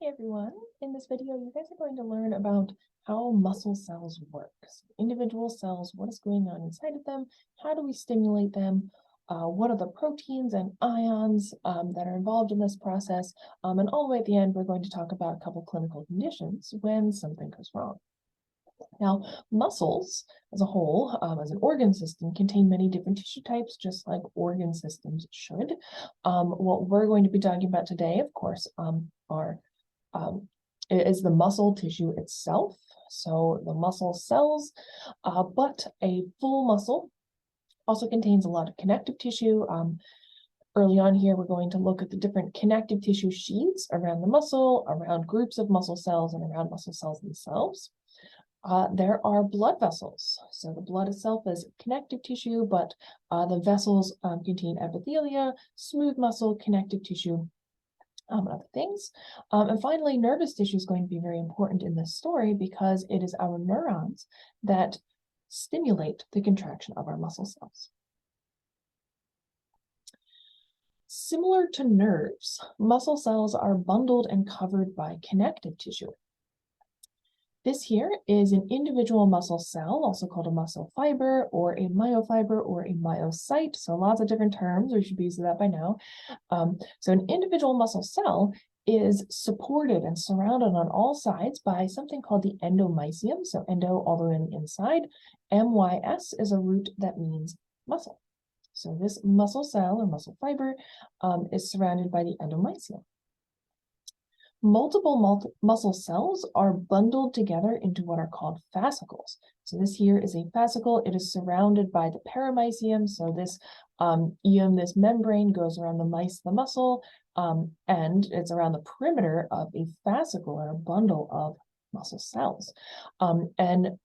Hey everyone, in this video you guys are going to learn about how muscle cells work. So individual cells, what is going on inside of them, how do we stimulate them, what are the proteins and ions that are involved in this process, and all the way at the end we're going to talk about a couple clinical conditions when something goes wrong. Now, muscles as a whole, as an organ system, contain many different tissue types, just like organ systems should. What we're going to be talking about today, of course, is the muscle tissue itself. So the muscle cells, but a full muscle also contains a lot of connective tissue. Early on here, we're going to look at the different connective tissue sheaths around the muscle, around groups of muscle cells, and around muscle cells themselves. There are blood vessels. So the blood itself is connective tissue, but the vessels contain epithelia, smooth muscle, connective tissue, and other things. And finally, nervous tissue is going to be very important in this story because it is our neurons that stimulate the contraction of our muscle cells. Similar to nerves, muscle cells are bundled and covered by connective tissue. This here is an individual muscle cell, also called a muscle fiber or a myofiber or a myocyte. So lots of different terms, we should be used to that by now. So an individual muscle cell is supported and surrounded on all sides by something called the endomysium. So endo all the way on the inside. MYS is a root that means muscle. So this muscle cell or muscle fiber is surrounded by the endomysium. Multiple muscle cells are bundled together into what are called fascicles. So this here is a fascicle. It is surrounded by the paramysium. So this this membrane goes around the muscle, and it's around the perimeter of a fascicle or a bundle of muscle cells. And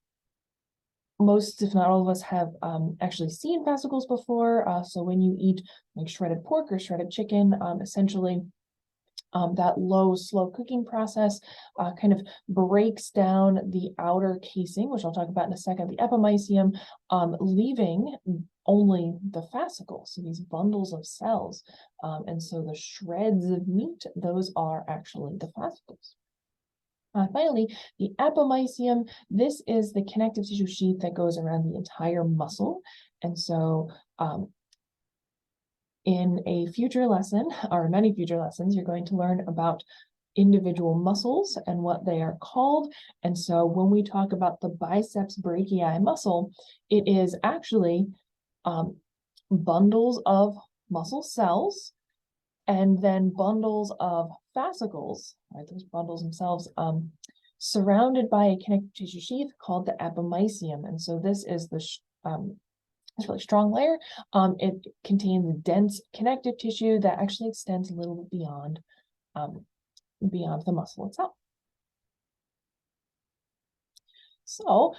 most, if not all of us, have actually seen fascicles before. So when you eat like shredded pork or shredded chicken, essentially, that low, slow cooking process kind of breaks down the outer casing, which I'll talk about in a second, the epimysium, leaving only the fascicles, so these bundles of cells. And so the shreds of meat, those are actually the fascicles. Finally, the epimysium, this is the connective tissue sheath that goes around the entire muscle. And so in a future lesson, or many future lessons, you're going to learn about individual muscles and what they are called. And so when we talk about the biceps brachii muscle, it is actually bundles of muscle cells and then bundles of fascicles, right? Those bundles themselves, surrounded by a connective tissue sheath called the epimysium. And so this is the it's a really strong layer. It contains dense connective tissue that actually extends a little bit beyond the muscle itself. So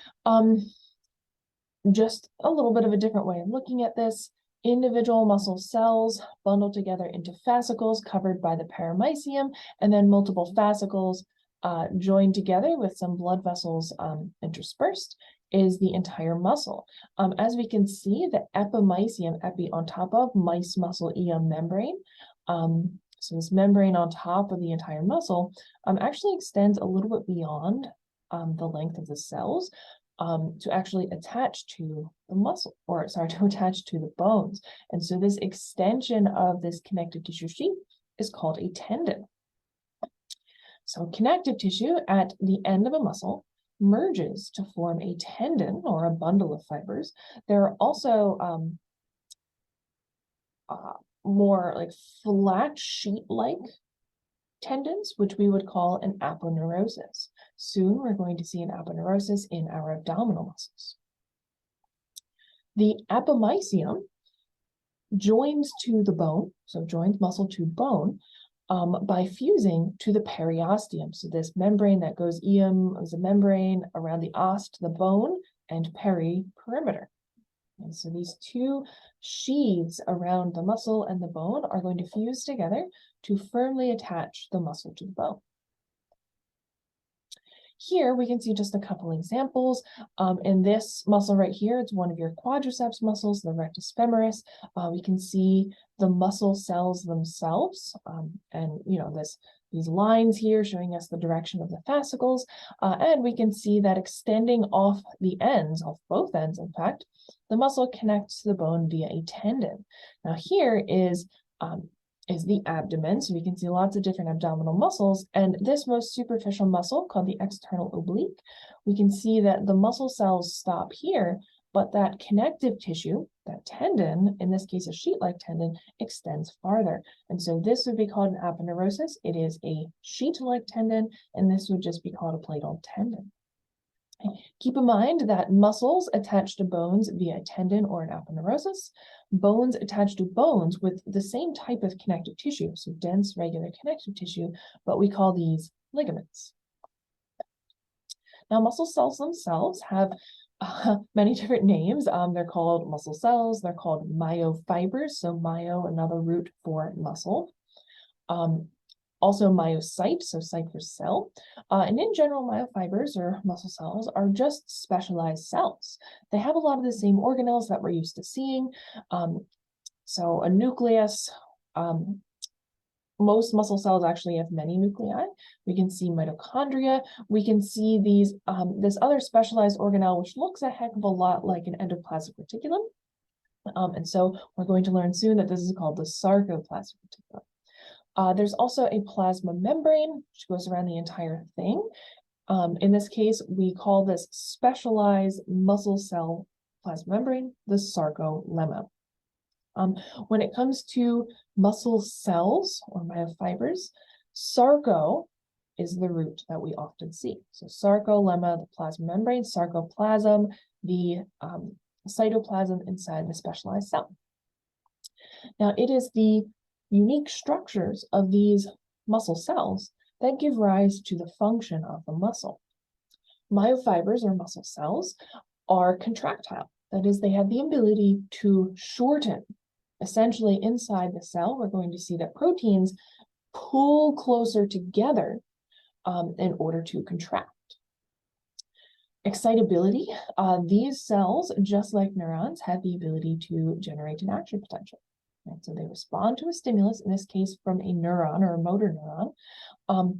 just a little bit of a different way of looking at this. Individual muscle cells bundled together into fascicles covered by the paramysium, and then multiple fascicles joined together with some blood vessels interspersed is the entire muscle. As we can see, the epimysium, epi on top of, mice muscle membrane. So this membrane on top of the entire muscle actually extends a little bit beyond the length of the cells to actually attach to the muscle, or sorry, to attach to the bones. And so this extension of this connective tissue sheath is called a tendon. So connective tissue at the end of a muscle merges to form a tendon or a bundle of fibers. There are also more like flat sheet-like tendons, which we would call an aponeurosis. Soon we're going to see an aponeurosis in our abdominal muscles. The epimysium joins to the bone, so joins muscle to bone, by fusing to the periosteum. So this membrane that goes is a membrane around the os to the bone and perimeter. And so these two sheaths around the muscle and the bone are going to fuse together to firmly attach the muscle to the bone. Here we can see just a couple examples. In this muscle right here, it's one of your quadriceps muscles, the rectus femoris. We can see the muscle cells themselves, and these lines here showing us the direction of the fascicles, and we can see that extending off the ends, off both ends in fact, the muscle connects to the bone via a tendon. Now here is the abdomen, so we can see lots of different abdominal muscles, and this most superficial muscle called the external oblique, we can see that the muscle cells stop here, but that connective tissue, that tendon, in this case a sheet-like tendon, extends farther. And so this would be called an aponeurosis. It is a sheet-like tendon, and this would just be called a platal tendon. Keep in mind that muscles attach to bones via a tendon or an aponeurosis. Bones attach to bones with the same type of connective tissue, so dense, regular connective tissue, but we call these ligaments. Now, muscle cells themselves have many different names. They're called muscle cells, they're called myofibers, so myo, another root for muscle. Also myocyte, so cyte for cell. And in general, myofibers or muscle cells are just specialized cells. They have a lot of the same organelles that we're used to seeing. So a nucleus, most muscle cells actually have many nuclei. We can see mitochondria. We can see these this other specialized organelle, which looks a heck of a lot like an endoplasmic reticulum. And so we're going to learn soon that this is called the sarcoplasmic reticulum. There's also a plasma membrane, which goes around the entire thing. In this case, we call this specialized muscle cell plasma membrane the sarcolemma. When it comes to muscle cells or myofibers, sarco is the root that we often see. So sarcolemma, the plasma membrane, sarcoplasm, the cytoplasm inside the specialized cell. Now, it is the unique structures of these muscle cells that give rise to the function of the muscle. Myofibers or muscle cells are contractile. That is, they have the ability to shorten. Essentially, inside the cell, we're going to see that proteins pull closer together in order to contract. Excitability, these cells, just like neurons, have the ability to generate an action potential. Right? So they respond to a stimulus, in this case from a neuron or a motor neuron,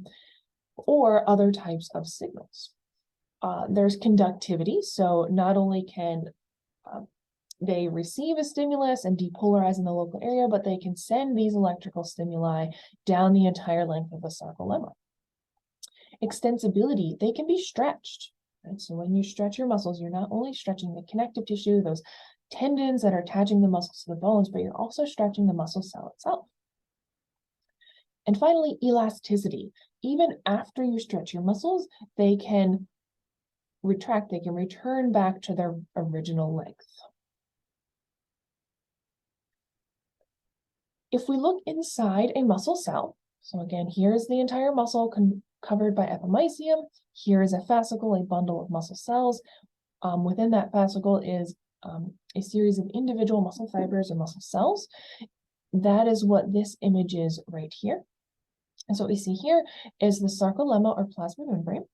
or other types of signals. There's conductivity, so not only can they receive a stimulus and depolarize in the local area, but they can send these electrical stimuli down the entire length of the sarcolemma. Extensibility, they can be stretched. Right? So when you stretch your muscles, you're not only stretching the connective tissue, those tendons that are attaching the muscles to the bones, but you're also stretching the muscle cell itself. And finally, elasticity. Even after you stretch your muscles, they can retract, they can return back to their original length. If we look inside a muscle cell, so again, here's the entire muscle covered by epimysium. Here is a fascicle, a bundle of muscle cells. Within that fascicle is a series of individual muscle fibers or muscle cells. That is what this image is right here. And so what we see here is the sarcolemma or plasma membrane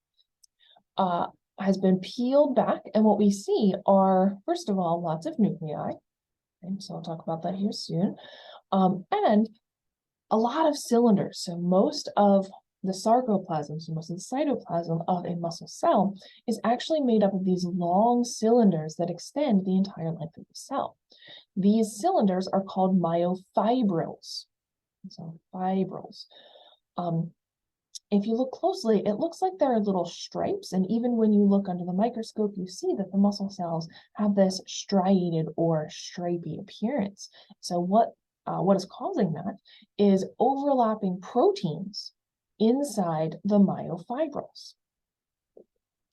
has been peeled back, and what we see are, first of all, lots of nuclei. And so I'll talk about that here soon. And a lot of cylinders. So most of the sarcoplasm, so most of the cytoplasm of a muscle cell is actually made up of these long cylinders that extend the entire length of the cell. These cylinders are called myofibrils. So fibrils. If you look closely, it looks like there are little stripes, and even when you look under the microscope, you see that the muscle cells have this striated or stripy appearance. So what is causing that is overlapping proteins inside the myofibrils.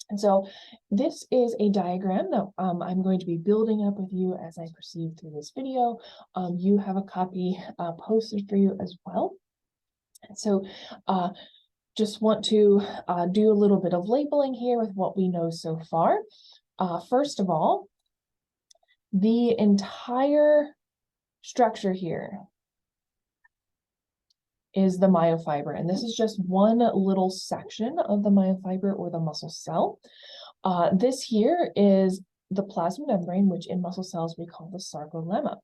And so this is a diagram that I'm going to be building up with you as I proceed through this video. You have a copy posted for you as well. And so just want to do a little bit of labeling here with what we know so far. First of all, the entire structure here is the myofiber. And this is just one little section of the myofiber or the muscle cell. This here is the plasma membrane, which in muscle cells we call the sarcolemma.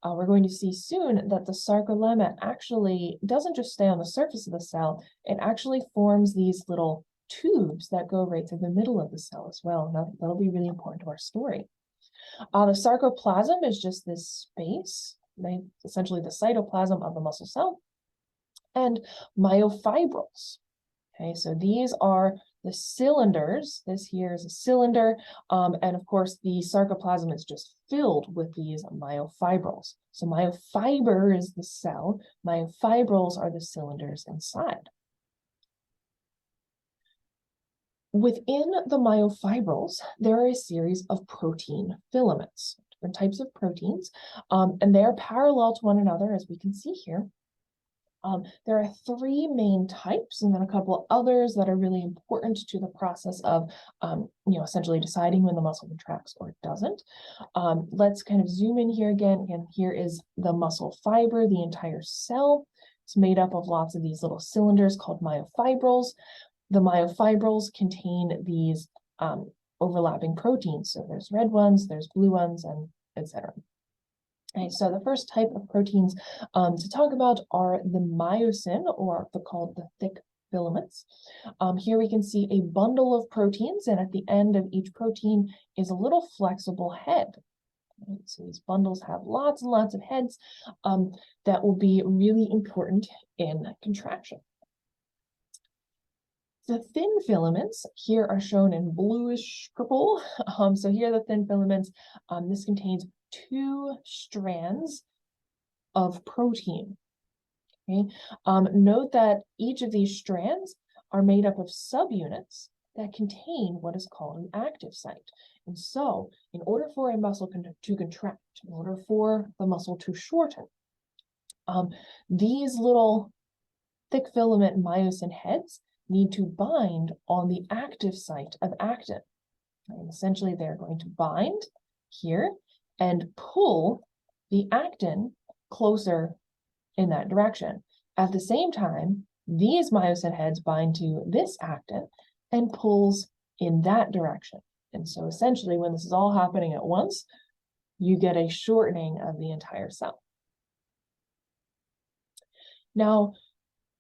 We're going to see soon that the sarcolemma actually doesn't just stay on the surface of the cell, it actually forms these little tubes that go right through the middle of the cell as well. Now, that'll be really important to our story. The sarcoplasm is just this space, essentially the cytoplasm of the muscle cell, and myofibrils. Okay, so these are the cylinders. This here is a cylinder, and of course the sarcoplasm is just filled with these myofibrils. So myofiber is the cell, myofibrils are the cylinders inside. Within the myofibrils, there are a series of protein filaments, different types of proteins, and they're parallel to one another, as we can see here. There are three main types, and then a couple others that are really important to the process of, essentially deciding when the muscle contracts or it doesn't. Let's kind of zoom in here again, and here is the muscle fiber, the entire cell. It's made up of lots of these little cylinders called myofibrils. The myofibrils contain these overlapping proteins. So there's red ones, there's blue ones, and etc. Okay, so the first type of proteins to talk about are the myosin, or called the thick filaments. Here we can see a bundle of proteins, and at the end of each protein is a little flexible head. Okay, so these bundles have lots and lots of heads that will be really important in contraction. The thin filaments here are shown in bluish purple. So here are the thin filaments. This contains 2 strands of protein. Okay? Note that each of these strands are made up of subunits that contain what is called an active site. And so, in order for a muscle to contract, in order for the muscle to shorten, these little thick filament myosin heads need to bind on the active site of actin. And essentially, they're going to bind here and pull the actin closer in that direction. At the same time, these myosin heads bind to this actin and pulls in that direction. And so essentially, when this is all happening at once, you get a shortening of the entire cell. Now,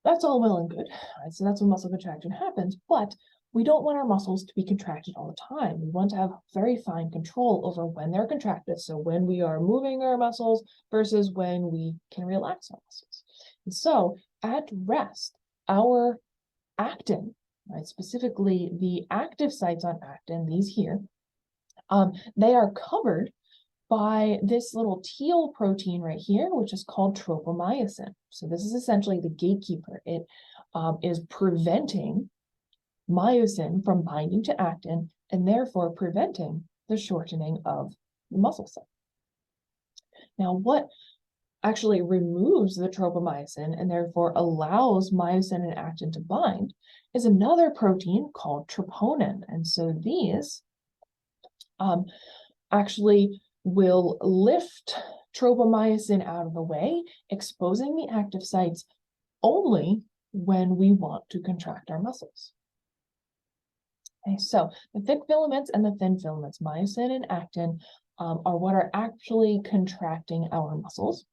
that's all well and good, right? So that's when muscle contraction happens, but we don't want our muscles to be contracted all the time. We want to have very fine control over when they're contracted. So when we are moving our muscles versus when we can relax our muscles. And so at rest, our actin, right, specifically the active sites on actin, these here, they are covered by this little teal protein right here, which is called tropomyosin. So this is essentially the gatekeeper. It is preventing myosin from binding to actin and therefore preventing the shortening of the muscle cell. Now, what actually removes the tropomyosin and therefore allows myosin and actin to bind is another protein called troponin. And so these actually will lift tropomyosin out of the way, exposing the active sites only when we want to contract our muscles. Okay, so the thick filaments and the thin filaments, myosin and actin, are what are actually contracting our muscles.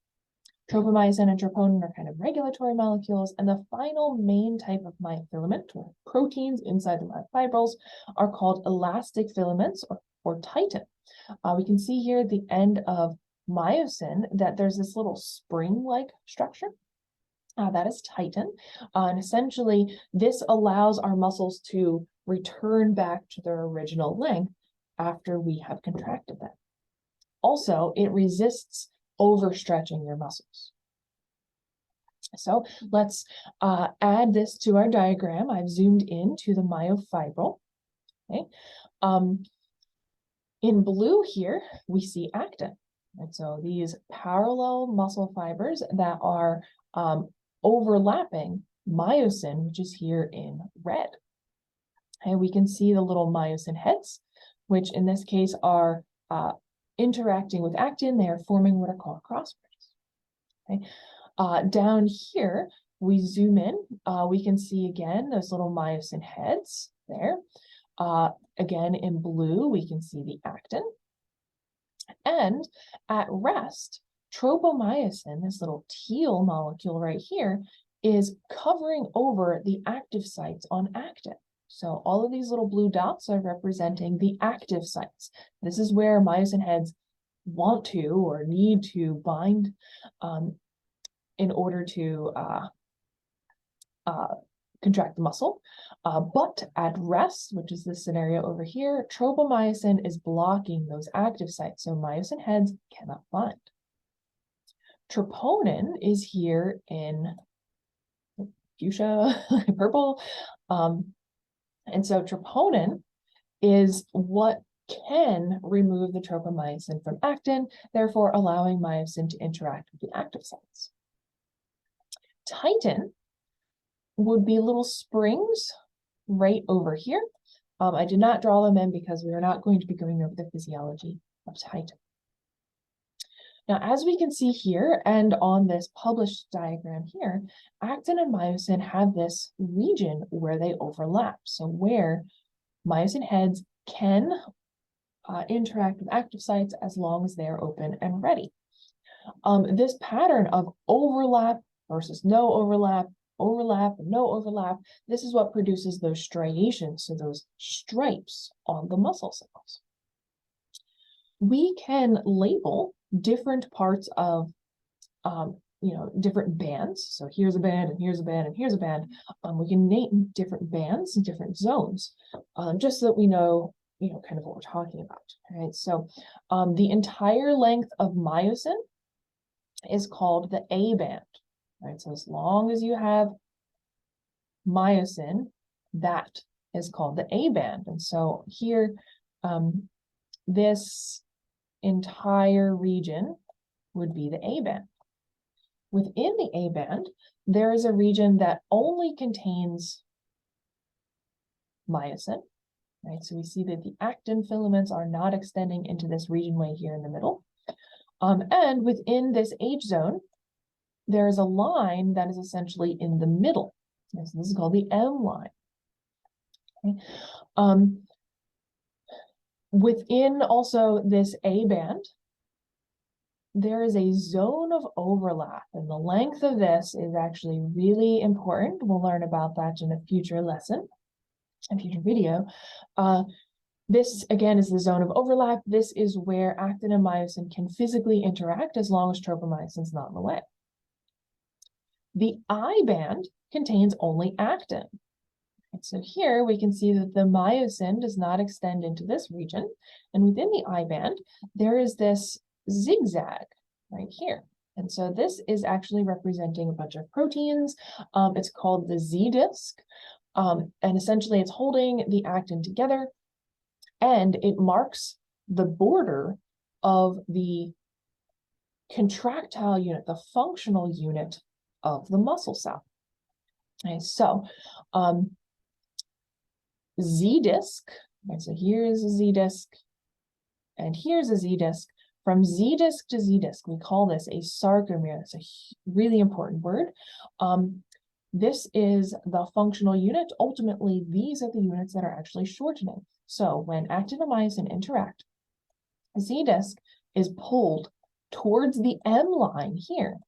Tropomyosin and troponin are kind of regulatory molecules, and the final main type of myofilament, or proteins inside the myofibrils, are called elastic filaments, or titin. We can see here at the end of myosin that there's this little spring-like structure. That is titin. And essentially, this allows our muscles to return back to their original length after we have contracted them. Also, it resists overstretching your muscles. So let's add this to our diagram. I've zoomed in to the myofibril. Okay. In blue here, we see actin. And so these parallel muscle fibers that are overlapping myosin, which is here in red. And we can see the little myosin heads, which in this case are interacting with actin. They are forming what are called crossbridges. Okay. Down here, we zoom in, we can see again those little myosin heads there. Again, in blue, we can see the actin. And at rest, tropomyosin, this little teal molecule right here, is covering over the active sites on actin. So all of these little blue dots are representing the active sites. This is where myosin heads want to or need to bind in order to contract the muscle. But at rest, which is this scenario over here, tropomyosin is blocking those active sites, so myosin heads cannot bind. Troponin is here in fuchsia, purple. And so troponin is what can remove the tropomyosin from actin, therefore allowing myosin to interact with the active sites. Titin would be little springs right over here. I did not draw them in because we are not going to be going over the physiology of titin. Now, as we can see here and on this published diagram here, actin and myosin have this region where they overlap. So where myosin heads can interact with active sites as long as they are open and ready. This pattern of overlap versus no overlap, overlap, and no overlap, this is what produces those striations, so those stripes on the muscle cells. We can label different parts of, different bands. So here's a band, and here's a band, and here's a band. We can name different bands and different zones, just so that we know, kind of what we're talking about. All right. So the entire length of myosin is called the A band. Right. So as long as you have myosin, that is called the A band. And so here, this entire region would be the A band. Within the A band, there is a region that only contains myosin, right? So we see that the actin filaments are not extending into this region way here in the middle. And within this H zone, there is a line that is essentially in the middle. So this is called the M line. Okay. Within also this A band, there is a zone of overlap, and the length of this is actually really important. We'll learn about that in a future lesson, a future video. This, again, is the zone of overlap. This is where actin and myosin can physically interact as long as tropomyosin is not in the way. The I band contains only actin. And so here we can see that the myosin does not extend into this region. And within the I band, there is this zigzag right here. And so this is actually representing a bunch of proteins. It's called the Z disc. And essentially it's holding the actin together, and it marks the border of the contractile unit, the functional unit of the muscle cell. Okay, so Z disc, okay, so here's a Z disc, and here's a Z disc. From Z disc to Z disc, we call this a sarcomere. It's a really important word. This is the functional unit. Ultimately, these are the units that are actually shortening. So when actin and myosin interact, Z disc is pulled towards the M line here.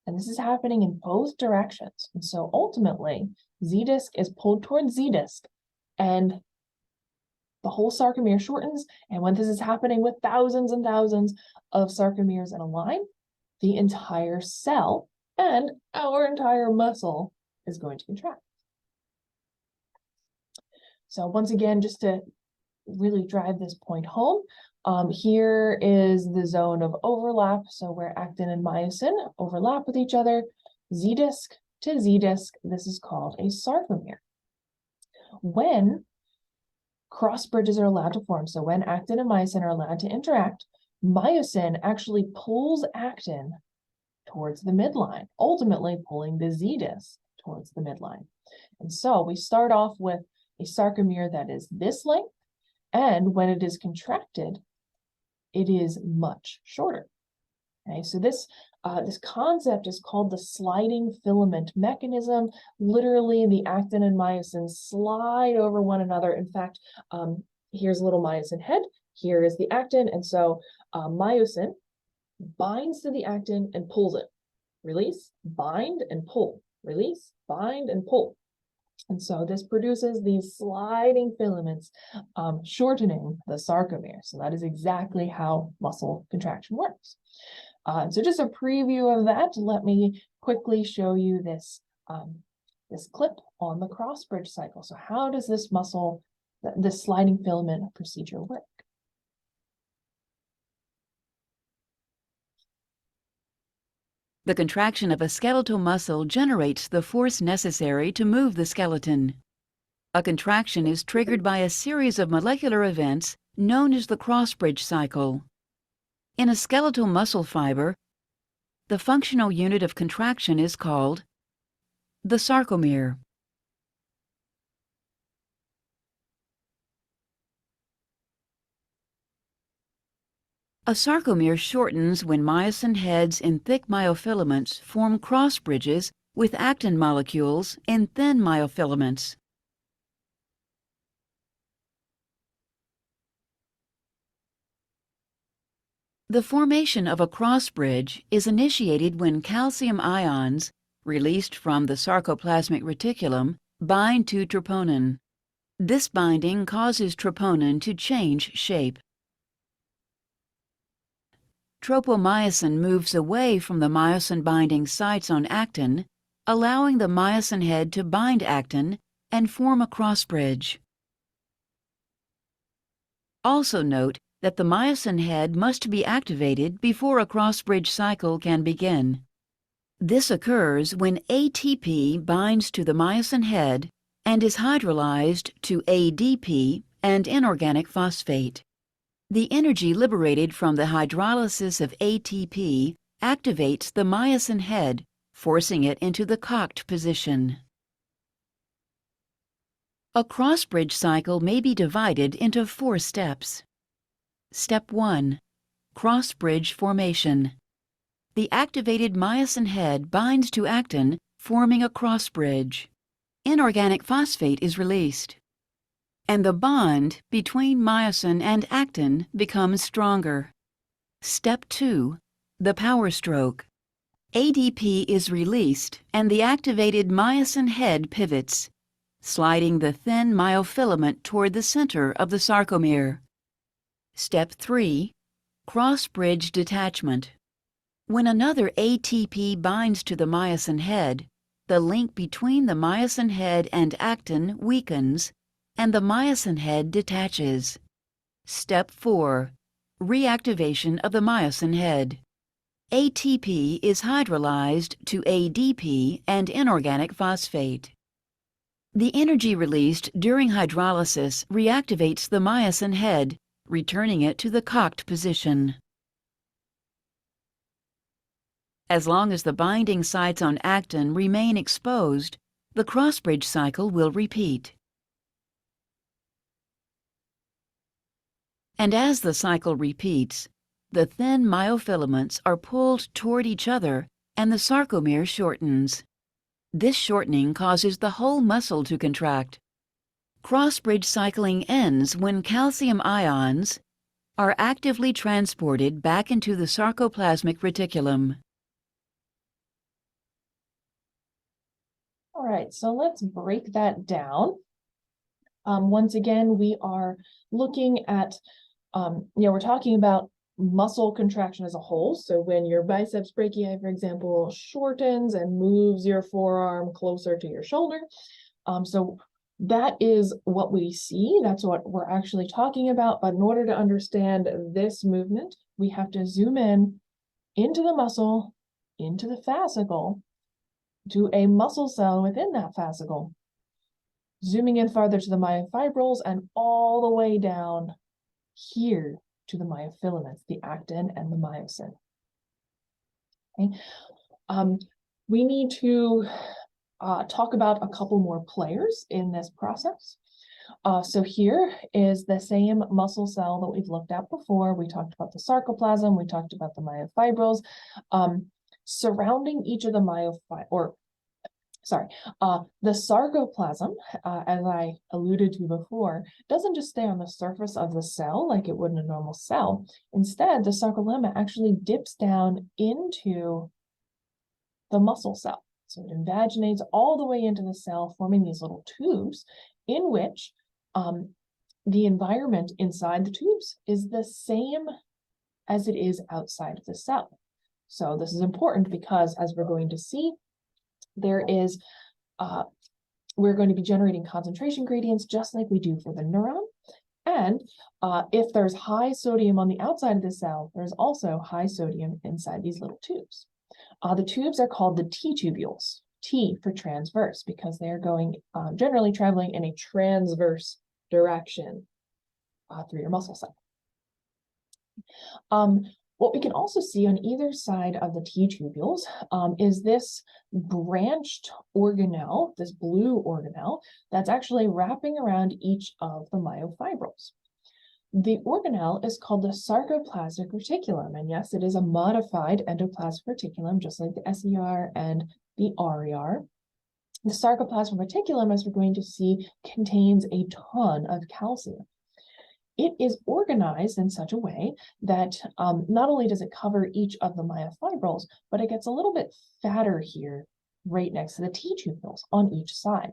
And this is happening in both directions. And so ultimately, Z disc is pulled towards Z disc, and the whole sarcomere shortens. And when this is happening with thousands and thousands of sarcomeres in a line, the entire cell and our entire muscle is going to contract. So once again, just to really drive this point home, here is the zone of overlap. So where actin and myosin overlap with each other, Z disc to Z disc, this is called a sarcomere. When cross bridges are allowed to form, so when actin and myosin are allowed to interact, myosin actually pulls actin towards the midline, ultimately pulling the Z disc towards the midline. And so we start off with a sarcomere that is this length, and when it is contracted, it is much shorter. Okay, so this This concept is called the sliding filament mechanism. Literally, the actin and myosin slide over one another. In fact, here's a little myosin head. Here is the actin. And so myosin binds to the actin and pulls it. Release, bind, and pull. Release, bind, and pull. And so this produces these sliding filaments, shortening the sarcomere. So that is exactly how muscle contraction works. So just a preview of that, let me quickly show you this, this clip on the cross-bridge cycle. So how does this this sliding filament procedure work? The contraction of a skeletal muscle generates the force necessary to move the skeleton. A contraction is triggered by a series of molecular events known as the cross-bridge cycle. In a skeletal muscle fiber, the functional unit of contraction is called the sarcomere. A sarcomere shortens when myosin heads in thick myofilaments form cross bridges with actin molecules in thin myofilaments. The formation of a cross bridge is initiated when calcium ions, released from the sarcoplasmic reticulum, bind to troponin. This binding causes troponin to change shape. Tropomyosin moves away from the myosin-binding sites on actin, allowing the myosin head to bind actin and form a cross bridge. Also note that the myosin head must be activated before a cross-bridge cycle can begin. This occurs when ATP binds to the myosin head and is hydrolyzed to ADP and inorganic phosphate. The energy liberated from the hydrolysis of ATP activates the myosin head, forcing it into the cocked position. A cross-bridge cycle may be divided into 4 steps. Step 1. Cross-bridge formation. The activated myosin head binds to actin, forming a cross bridge. Inorganic phosphate is released, and the bond between myosin and actin becomes stronger. Step 2. The power stroke. ADP is released and the activated myosin head pivots, sliding the thin myofilament toward the center of the sarcomere. Step 3. Cross-bridge detachment. When another ATP binds to the myosin head, the link between the myosin head and actin weakens, and the myosin head detaches. Step 4. Reactivation of the myosin head. ATP is hydrolyzed to ADP and inorganic phosphate. The energy released during hydrolysis reactivates the myosin head, returning it to the cocked position. As long as the binding sites on actin remain exposed, the cross-bridge cycle will repeat. And as the cycle repeats, the thin myofilaments are pulled toward each other and the sarcomere shortens. This shortening causes the whole muscle to contract. Cross-bridge cycling ends when calcium ions are actively transported back into the sarcoplasmic reticulum. All right, so let's break that down. Once again, we are looking at, we're talking about muscle contraction as a whole. So when your biceps brachii, for example, shortens and moves your forearm closer to your shoulder. So that is what we see. That's what we're actually talking about. But in order to understand this movement, we have to zoom in into the muscle, into the fascicle, to a muscle cell within that fascicle. Zooming in farther to the myofibrils and all the way down here to the myofilaments, the actin and the myosin. Okay. We need to talk about a couple more players in this process. So here is the same muscle cell that we've looked at before. We talked about the sarcoplasm, we talked about the myofibrils. surrounding each of the the sarcoplasm, as I alluded to before, doesn't just stay on the surface of the cell like it would in a normal cell. Instead, the sarcolemma actually dips down into the muscle cell. So it invaginates all the way into the cell, forming these little tubes in which the environment inside the tubes is the same as it is outside of the cell. So this is important because, as we're going to see, we're going to be generating concentration gradients just like we do for the neuron. And if there's high sodium on the outside of the cell, there's also high sodium inside these little tubes. The tubes are called the T-tubules, T for transverse, because they are going generally traveling in a transverse direction through your muscle cell. What we can also see on either side of the T-tubules is this branched organelle, this blue organelle, that's actually wrapping around each of the myofibrils. The organelle is called the sarcoplasmic reticulum, and yes, it is a modified endoplasmic reticulum, just like the SER and the RER. The sarcoplasmic reticulum, as we're going to see, contains a ton of calcium. It is organized in such a way that not only does it cover each of the myofibrils, but it gets a little bit fatter here, right next to the T-tubules on each side.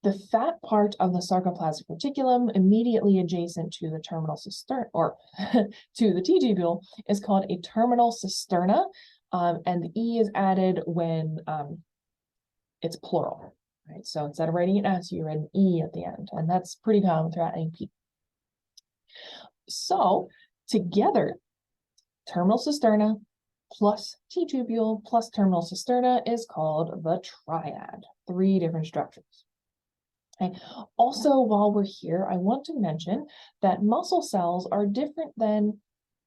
The fat part of the sarcoplasmic reticulum, immediately adjacent to the terminal cisterna, or to the T-tubule, is called a terminal cisterna, and the E is added when it's plural, right? So instead of writing it S, you write an E at the end, and that's pretty common throughout AP. So together, terminal cisterna plus T-tubule plus terminal cisterna is called the triad, 3 different structures. Okay. Also, while we're here, I want to mention that muscle cells are different than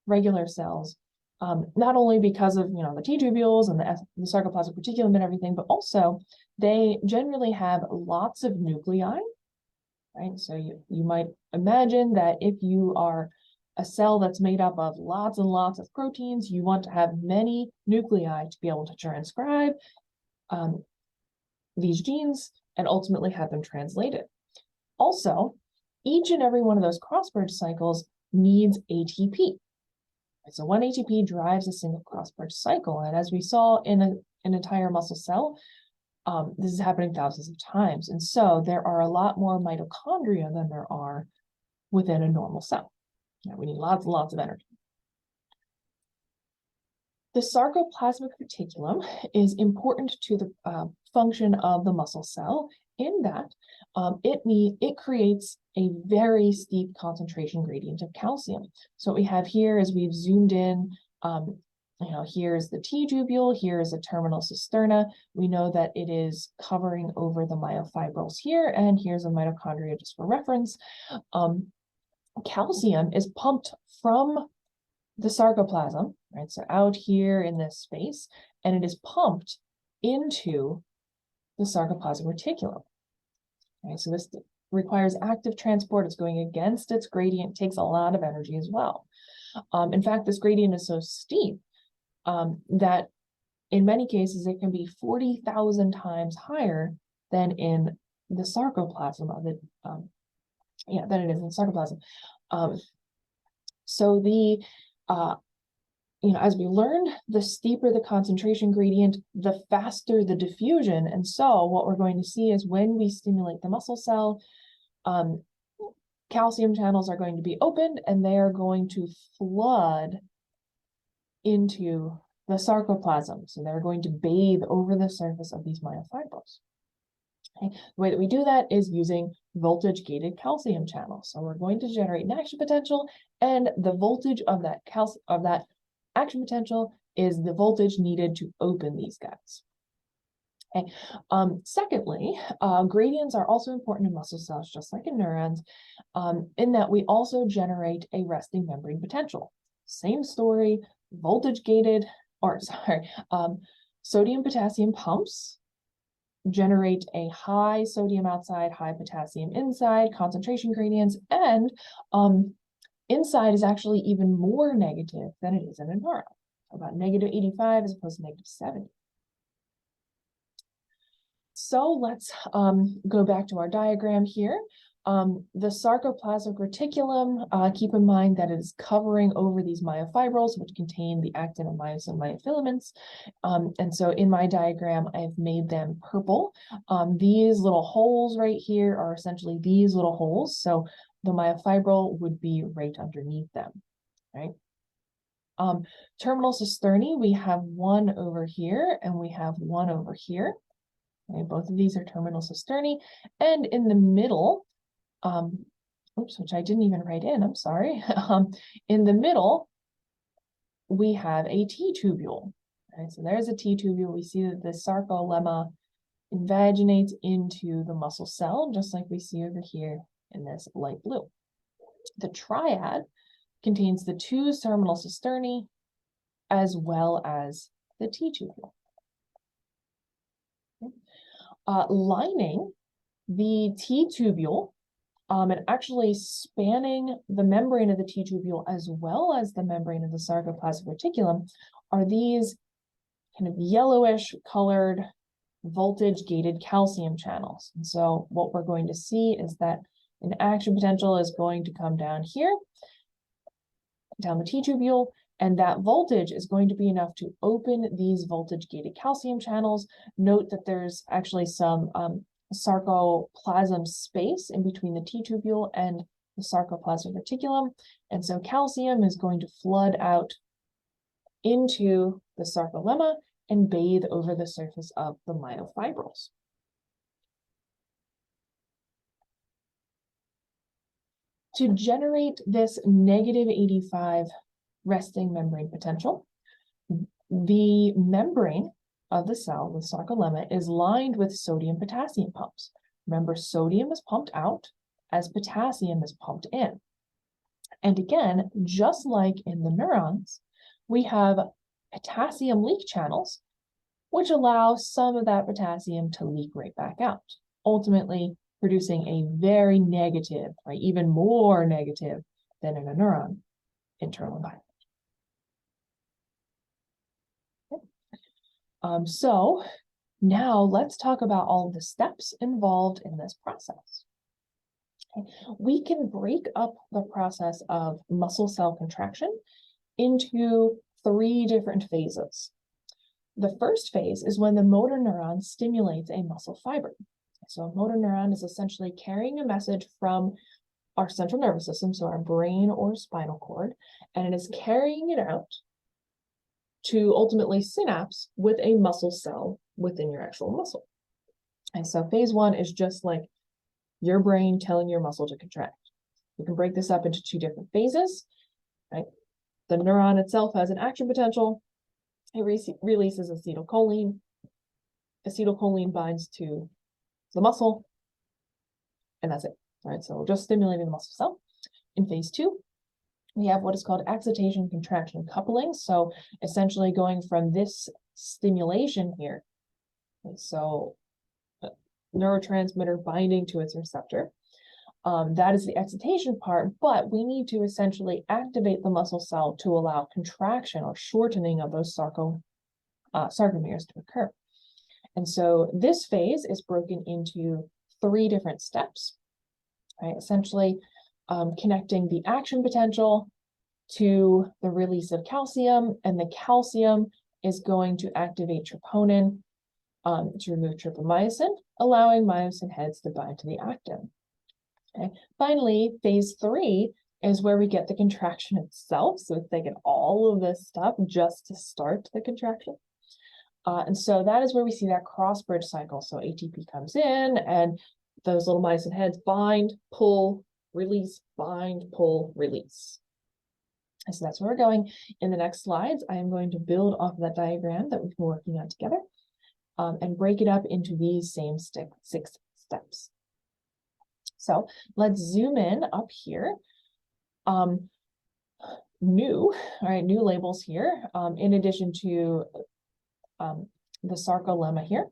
regular cells, not only because of the T-tubules and the sarcoplasmic reticulum and everything, but also they generally have lots of nuclei. Right? So you might imagine that if you are a cell that's made up of lots and lots of proteins, you want to have many nuclei to be able to transcribe these genes and ultimately have them translated. Also, each and every one of those cross-bridge cycles needs ATP. So one ATP drives a single cross-bridge cycle, and as we saw in an entire muscle cell, this is happening thousands of times. And so there are a lot more mitochondria than there are within a normal cell. We need lots and lots of energy. The sarcoplasmic reticulum is important to the function of the muscle cell in that it creates a very steep concentration gradient of calcium. So what we have here is we've zoomed in, here's the T-tubule, here's the terminal cisterna. We know that it is covering over the myofibrils here, and here's a mitochondria just for reference. Calcium is pumped from the sarcoplasm, right? So out here in this space, and it is pumped into the sarcoplasmic reticulum. Okay, so this requires active transport. It's going against its gradient, takes a lot of energy as well. In fact, this gradient is so steep that in many cases it can be 40,000 times higher than in the sarcoplasm of it. Than it is in sarcoplasm. So the as we learned, the steeper the concentration gradient, the faster the diffusion. And so what we're going to see is when we stimulate the muscle cell, calcium channels are going to be opened and they are going to flood into the sarcoplasm. So they're going to bathe over the surface of these myofibrils. Okay. The way that we do that is using voltage-gated calcium channels. So we're going to generate an action potential, and the voltage of that action potential is the voltage needed to open these guys. Okay. Secondly, gradients are also important in muscle cells, just like in neurons, in that we also generate a resting membrane potential. Same story, voltage-gated, sodium-potassium pumps generate a high sodium outside, high potassium inside, concentration gradients, and inside is actually even more negative than it is in a neuron. about -85 as opposed to -70. So let's go back to our diagram here. The sarcoplasmic reticulum, keep in mind that it is covering over these myofibrils, which contain the actin and myosin myofilaments. And so in my diagram, I've made them purple. These little holes right here are essentially these little holes. So the myofibril would be right underneath them, right? Terminal cisternae, we have one over here and we have one over here. Okay, both of these are terminal cisternae. And in the middle, which I didn't even write in, I'm sorry. In the middle, we have a T-tubule. Right, so there's a T-tubule. We see that the sarcolemma invaginates into the muscle cell, just like we see over here in this light blue. The triad contains the two terminal cisternae as well as the T-tubule. Lining the T-tubule and actually spanning the membrane of the T-tubule as well as the membrane of the sarcoplasmic reticulum are these kind of yellowish colored voltage-gated calcium channels. And so what we're going to see is that an action potential is going to come down here, down the T-tubule, and that voltage is going to be enough to open these voltage-gated calcium channels. Note that there's actually some sarcoplasm space in between the T-tubule and the sarcoplasmic reticulum. And so calcium is going to flood out into the sarcolemma and bathe over the surface of the myofibrils. To generate this -85 resting membrane potential, the membrane of the cell, the sarcolemma, is lined with sodium-potassium pumps. Remember, sodium is pumped out as potassium is pumped in. And again, just like in the neurons, we have potassium leak channels, which allow some of that potassium to leak right back out, ultimately producing a very negative, right, even more negative than in a neuron, internal environment. So now let's talk about all the steps involved in this process. Okay. We can break up the process of muscle cell contraction into 3 different phases. The first phase is when the motor neuron stimulates a muscle fiber. So a motor neuron is essentially carrying a message from our central nervous system, so our brain or spinal cord, and it is carrying it out to ultimately synapse with a muscle cell within your actual muscle. And so phase 1 is just like your brain telling your muscle to contract. You can break this up into 2 different phases, right? The neuron itself has an action potential. It releases acetylcholine. Acetylcholine binds to the muscle, and that's it. All right, so just stimulating the muscle cell. In phase 2, we have what is called excitation-contraction coupling. So essentially going from this stimulation here, okay, so neurotransmitter binding to its receptor, that is the excitation part, but we need to essentially activate the muscle cell to allow contraction or shortening of those sarcomeres to occur. And so this phase is broken into 3 different steps, right? Essentially connecting the action potential to the release of calcium, and the calcium is going to activate troponin to remove trypomyosin, allowing myosin heads to bind to the actin. Okay. Finally, phase 3 is where we get the contraction itself. So it's taking all of this stuff just to start the contraction. And so that is where we see that cross-bridge cycle. So ATP comes in and those little myosin heads bind, pull, release, bind, pull, release. And so that's where we're going. In the next slides, I am going to build off of that diagram that we've been working on together and break it up into these same 6 steps. So let's zoom in up here. New labels here, in addition to the sarcolemma here.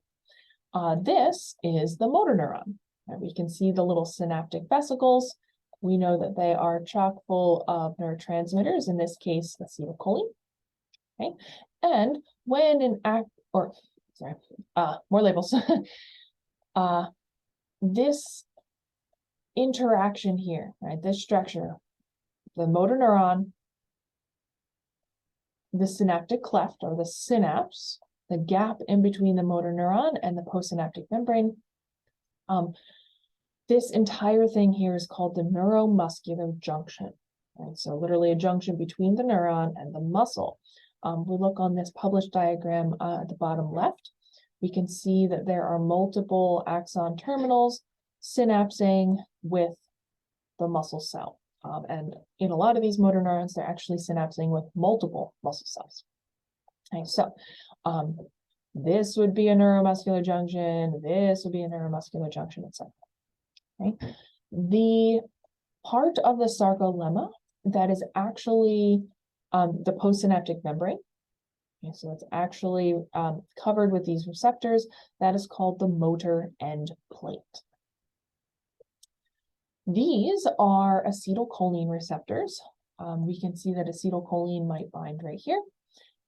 This is the motor neuron. We can see the little synaptic vesicles. We know that they are chock full of neurotransmitters, in this case, acetylcholine. Okay, and when more labels. This interaction here, right? This structure, the motor neuron, the synaptic cleft or the synapse, the gap in between the motor neuron and the postsynaptic membrane. This entire thing here is called the neuromuscular junction. Right? So literally a junction between the neuron and the muscle. We look on this published diagram at the bottom left. We can see that there are multiple axon terminals synapsing with the muscle cell. And in a lot of these motor neurons, they're actually synapsing with multiple muscle cells. Okay, so this would be a neuromuscular junction, this would be a neuromuscular junction, etc. Okay. The part of the sarcolemma that is actually the postsynaptic membrane, okay, so it's actually covered with these receptors, that is called the motor end plate. These are acetylcholine receptors. We can see that acetylcholine might bind right here,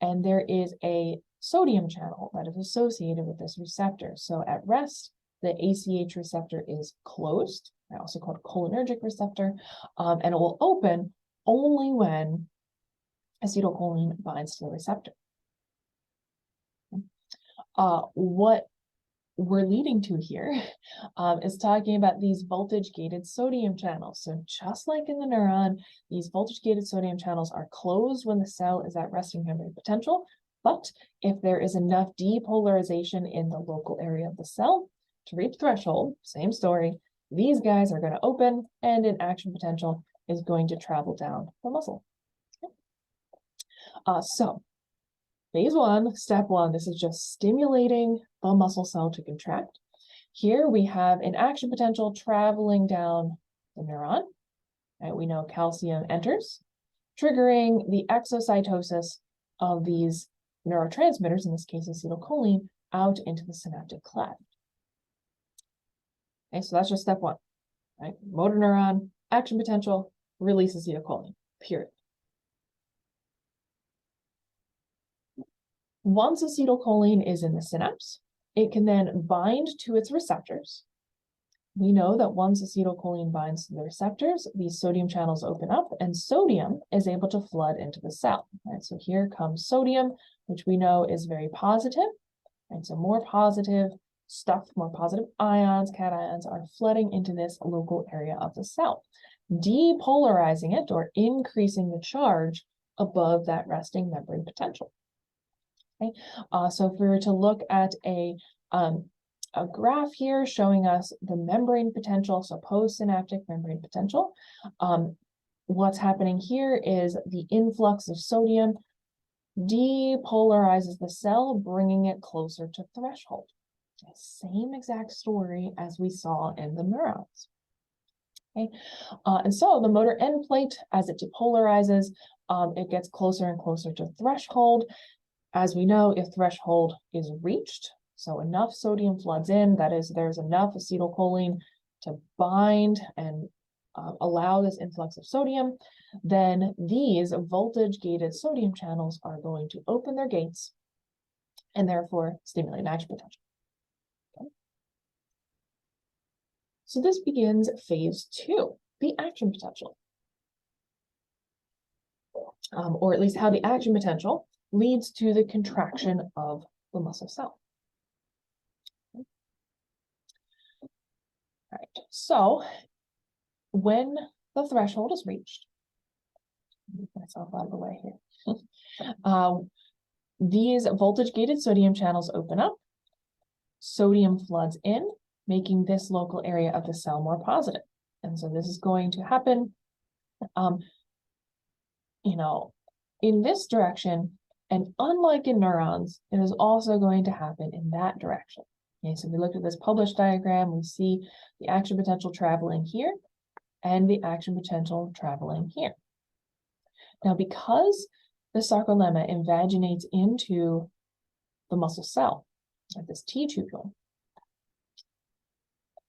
and there is a sodium channel that is associated with this receptor. So at rest, the ACH receptor is closed, also called cholinergic receptor, and it will open only when acetylcholine binds to the receptor. What we're leading to here is talking about these voltage-gated sodium channels. So just like in the neuron, these voltage-gated sodium channels are closed when the cell is at resting membrane potential, but if there is enough depolarization in the local area of the cell to reach threshold, same story, these guys are going to open and an action potential is going to travel down the muscle. Okay. So phase one, step one, this is just stimulating the muscle cell to contract. Here we have an action potential traveling down the neuron. Right? We know calcium enters, triggering the exocytosis of these neurotransmitters, in this case acetylcholine, out into the synaptic cleft. Okay, so that's just step one. Right? Motor neuron, action potential, release acetylcholine, period. Once acetylcholine is in the synapse, it can then bind to its receptors. We know that once acetylcholine binds to the receptors, these sodium channels open up and sodium is able to flood into the cell. Right? So here comes sodium, which we know is very positive. And so more positive stuff, more positive ions, cations are flooding into this local area of the cell, depolarizing it or increasing the charge above that resting membrane potential. Okay. So if we were to look at a graph here showing us the membrane potential, so postsynaptic membrane potential, what's happening here is the influx of sodium depolarizes the cell, bringing it closer to threshold. Same exact story as we saw in the neurons. Okay. And so the motor end plate, as it depolarizes, it gets closer and closer to threshold. As we know, if threshold is reached, so enough sodium floods in, that is, there's enough acetylcholine to bind and allow this influx of sodium, then these voltage-gated sodium channels are going to open their gates and therefore stimulate action potential. Okay. So this begins phase two, the action potential, or at least how the action potential leads to the contraction of the muscle cell. All right, so when the threshold is reached, move myself out of the way here. These voltage-gated sodium channels open up, sodium floods in, making this local area of the cell more positive. And so this is going to happen, in this direction. And unlike in neurons, it is also going to happen in that direction. Okay, so if we look at this published diagram, we see the action potential traveling here and the action potential traveling here. Now, because the sarcolemma invaginates into the muscle cell, like this T-tubule,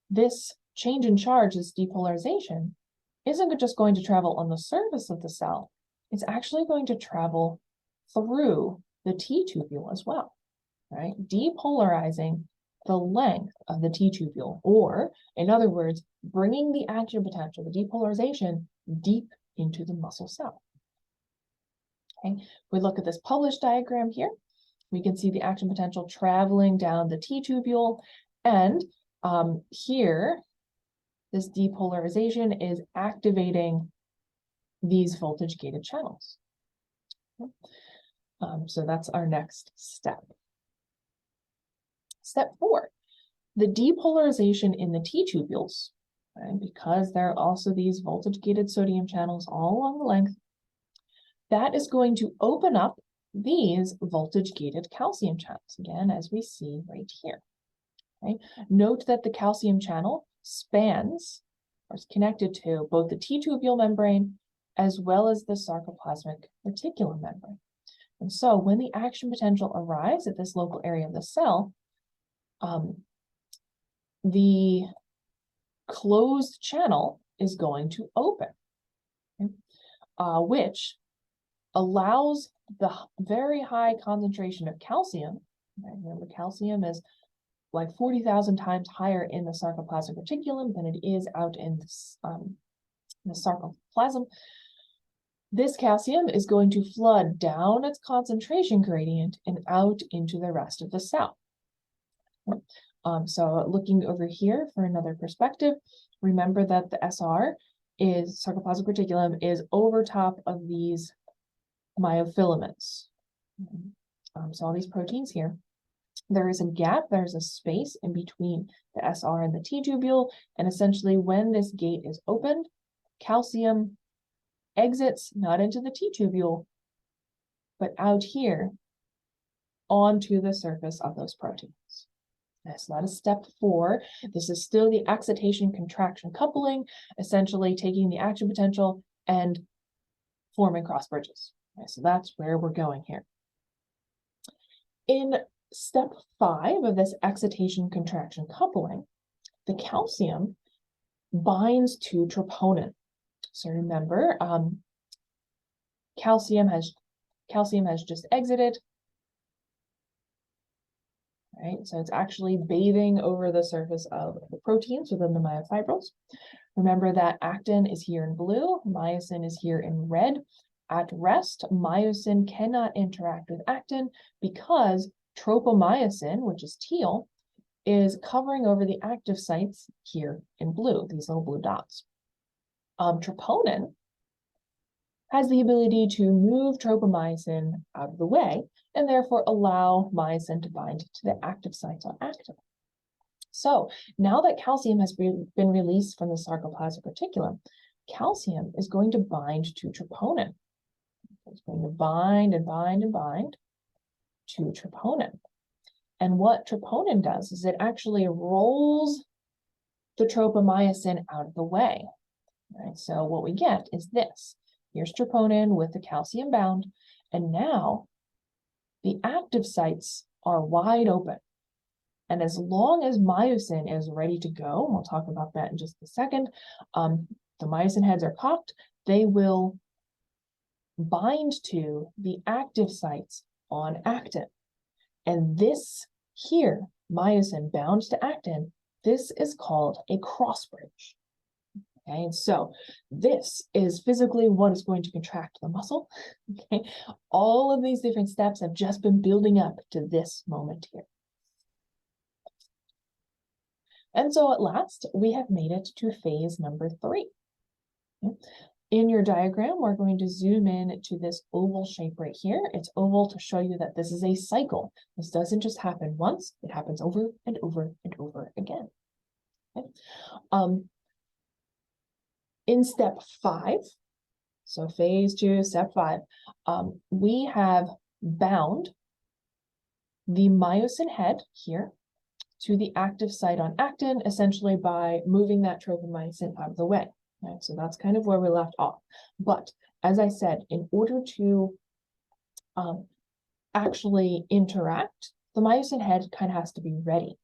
this change in charge, this depolarization, isn't just going to travel on the surface of the cell. It's actually going to travel through the T-tubule as well, right? Depolarizing the length of the T-tubule, or in other words, bringing the action potential, the depolarization, deep into the muscle cell. Okay, if we look at this published diagram here, we can see the action potential traveling down the T-tubule, and here, this depolarization is activating these voltage-gated channels. Okay. So that's our next step. Step 4, the depolarization in the T-tubules, right, because there are also these voltage-gated sodium channels all along the length, that is going to open up these voltage-gated calcium channels, again, as we see right here. Okay. Note that the calcium channel spans, or is connected to, both the T-tubule membrane as well as the sarcoplasmic reticulum membrane. And so when the action potential arrives at this local area of the cell, the closed channel is going to open, okay, which allows the very high concentration of calcium. Right? Remember, calcium is like 40,000 times higher in the sarcoplasmic reticulum than it is out in the sarcoplasm. This calcium is going to flood down its concentration gradient and out into the rest of the cell. So looking over here for another perspective, remember that the SR is, sarcoplasmic reticulum, is over top of these myofilaments. So all these proteins here, there is a gap, there's a space in between the SR and the T-tubule, and essentially when this gate is opened, calcium exits not into the T-tubule, but out here onto the surface of those proteins. So that is step 4. This is still the excitation-contraction coupling, essentially taking the action potential and forming cross bridges. Okay, so that's where we're going here. In step 5 of this excitation-contraction coupling, the calcium binds to troponin. So remember, calcium has just exited. Right, so it's actually bathing over the surface of the proteins within the myofibrils. Remember that actin is here in blue, myosin is here in red. At rest, myosin cannot interact with actin because tropomyosin, which is teal, is covering over the active sites here in blue, these little blue dots. Troponin has the ability to move tropomyosin out of the way and therefore allow myosin to bind to the active sites on actin. So now that calcium has been released from the sarcoplasmic reticulum, calcium is going to bind to troponin. It's going to bind and bind and bind to troponin. And what troponin does is it actually rolls the tropomyosin out of the way. Right? So what we get is this. Here's troponin with the calcium bound, and now the active sites are wide open. And as long as myosin is ready to go, and we'll talk about that in just a second, the myosin heads are cocked, they will bind to the active sites on actin. And this here, myosin bound to actin, this is called a cross bridge. Okay, and so this is physically what is going to contract the muscle. Okay, all of these different steps have just been building up to this moment here. And so at last, we have made it to phase number 3. Okay. In your diagram, we're going to zoom in to this oval shape right here. It's oval to show you that this is a cycle. This doesn't just happen once, it happens over and over and over again. Okay. In step 5, so phase 2, step 5, we have bound the myosin head here to the active site on actin, essentially by moving that tropomyosin out of the way. Right? So that's kind of where we left off. But as I said, in order to actually interact, the myosin head kind of has to be ready.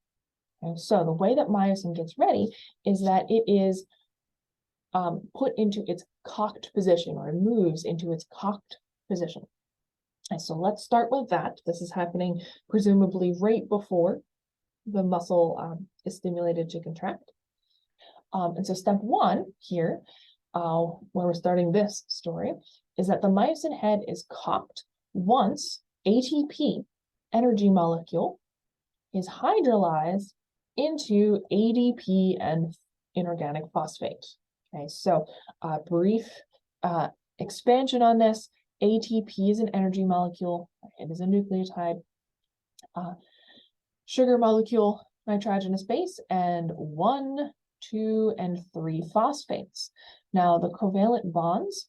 And so the way that myosin gets ready is that it is put into its cocked position, or it moves into its cocked position. And so let's start with that. This is happening presumably right before the muscle is stimulated to contract. And so step one here, where we're starting this story, is that the myosin head is cocked once ATP, energy molecule, is hydrolyzed into ADP and inorganic phosphate. Okay, so brief expansion on this. ATP is an energy molecule. It is a nucleotide. Sugar molecule, nitrogenous base, and 1, 2, and 3 phosphates. Now, the covalent bonds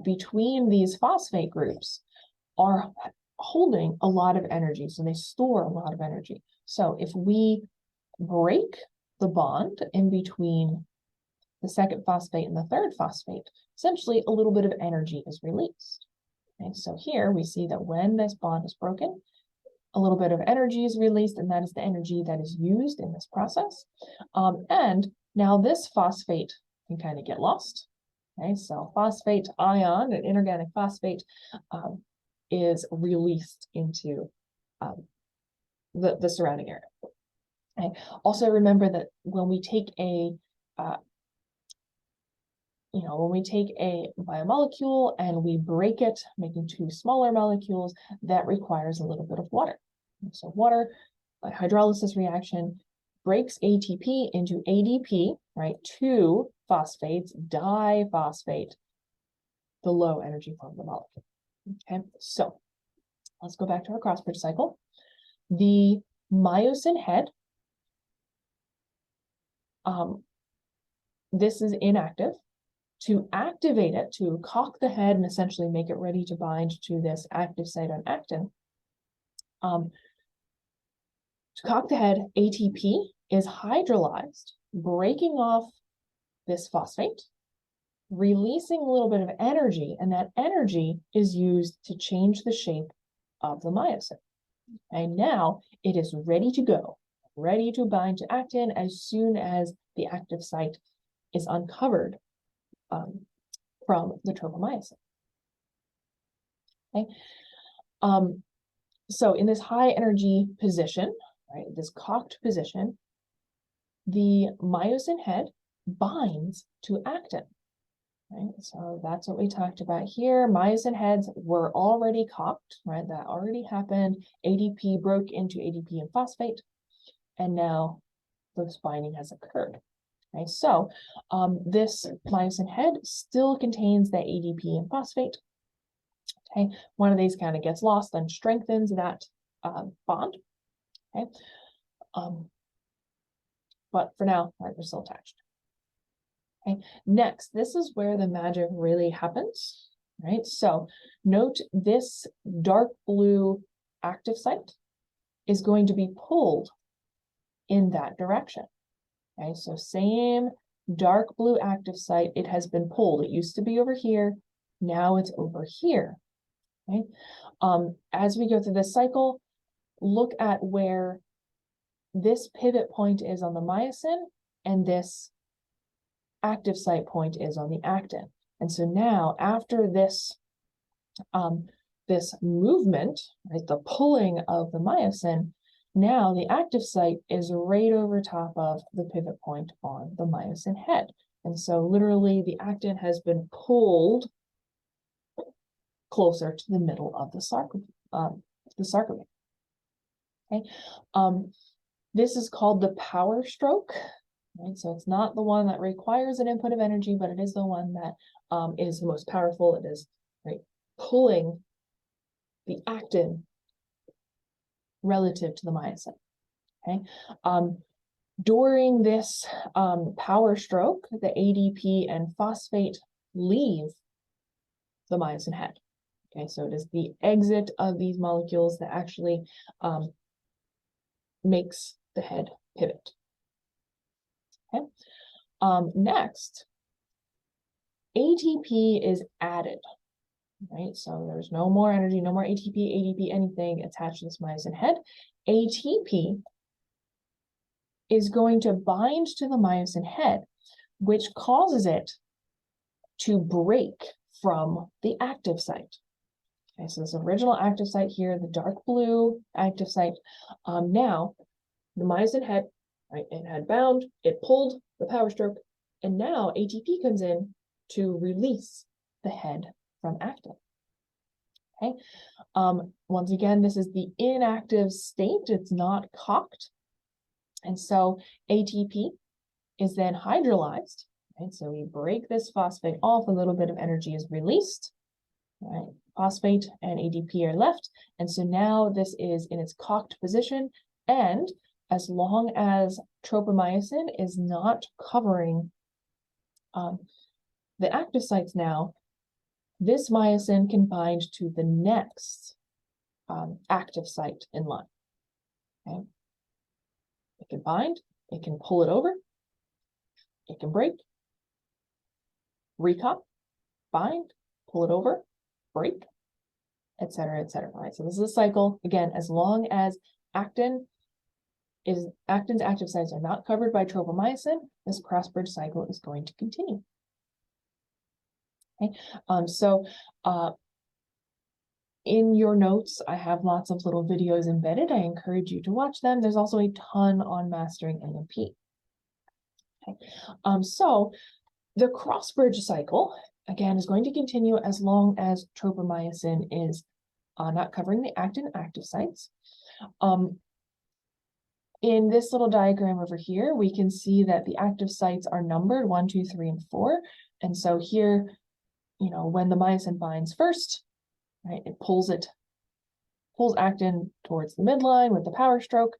between these phosphate groups are holding a lot of energy, so they store a lot of energy. So if we break the bond in between the second phosphate and the third phosphate, essentially a little bit of energy is released. Okay, so here we see that when this bond is broken, a little bit of energy is released, and that is the energy that is used in this process. And now this phosphate can kind of get lost. Okay, so phosphate ion, an inorganic phosphate, is released into the surrounding area. Okay. Also remember that when we take a when we take a biomolecule and we break it, making 2 smaller molecules, that requires a little bit of water. And so water, by hydrolysis reaction, breaks ATP into ADP, right? 2 phosphates, diphosphate, the low energy form of the molecule. Okay, so let's go back to our cross-bridge cycle. The myosin head, this is inactive. To activate it, to cock the head and essentially make it ready to bind to this active site on actin, to cock the head, ATP is hydrolyzed, breaking off this phosphate, releasing a little bit of energy, and that energy is used to change the shape of the myosin. And now it is ready to go, ready to bind to actin as soon as the active site is uncovered from the tropomyosin. Okay. So in this high energy position, right, this cocked position, the myosin head binds to actin. Right, so that's what we talked about here. Myosin heads were already cocked, right? That already happened. ADP broke into ADP and phosphate, and now this binding has occurred. Okay, so this myosin head still contains the ADP and phosphate. Okay, one of these kind of gets lost and strengthens that bond. Okay, but for now, right, they're still attached. Okay, next, this is where the magic really happens, right? So note this dark blue active site is going to be pulled in that direction. Okay, so same dark blue active site, it has been pulled. It used to be over here, now it's over here. Okay, as we go through this cycle, look at where this pivot point is on the myosin and this active site point is on the actin. And so now after this this movement, right, the pulling of the myosin, now the active site is right over top of the pivot point on the myosin head. And so literally the actin has been pulled closer to the middle of the sarcomere. Okay, this is called the power stroke. Right, so it's not the one that requires an input of energy, but it is the one that is the most powerful. It is, right, pulling the actin relative to the myosin. Okay, during this power stroke, the ADP and phosphate leave the myosin head. Okay, so it is the exit of these molecules that actually makes the head pivot. Okay. Next, ATP is added, right? So there's no more energy, no more ATP, ADP, anything attached to this myosin head. ATP is going to bind to the myosin head, which causes it to break from the active site. Okay, so this original active site here, the dark blue active site. Now the myosin head, right, it had bound, it pulled the power stroke, and now ATP comes in to release the head from actin. Okay. Once again, this is the inactive state. It's not cocked. And so ATP is then hydrolyzed. Right? So we break this phosphate off, a little bit of energy is released. Right? Phosphate and ADP are left. And so now this is in its cocked position. And as long as tropomyosin is not covering the active sites now, this myosin can bind to the next active site in line. Okay. It can bind, it can pull it over, it can break, recock, bind, pull it over, break, etc., etc. Right. So this is a cycle. Again, as long as actin's active sites are not covered by tropomyosin, this cross-bridge cycle is going to continue. Okay. In your notes, I have lots of little videos embedded. I encourage you to watch them. There's also a ton on mastering NMP. Okay. So the cross-bridge cycle, again, is going to continue as long as tropomyosin is not covering the actin active sites. In this little diagram over here, we can see that the active sites are numbered 1, 2, 3, and 4. And so here, when the myosin binds first, right, it pulls actin towards the midline with the power stroke.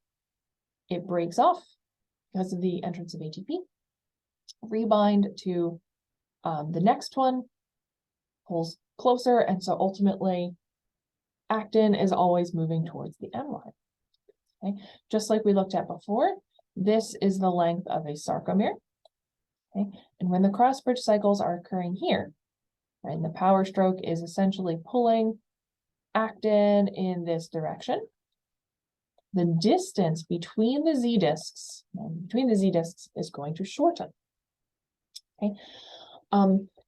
It breaks off because of the entrance of ATP. Rebind to the next one, pulls closer, and so ultimately actin is always moving towards the end line. Okay, just like we looked at before, this is the length of a sarcomere. Okay, and when the cross-bridge cycles are occurring here, right, and the power stroke is essentially pulling actin in this direction, the distance between the Z discs is going to shorten. Okay.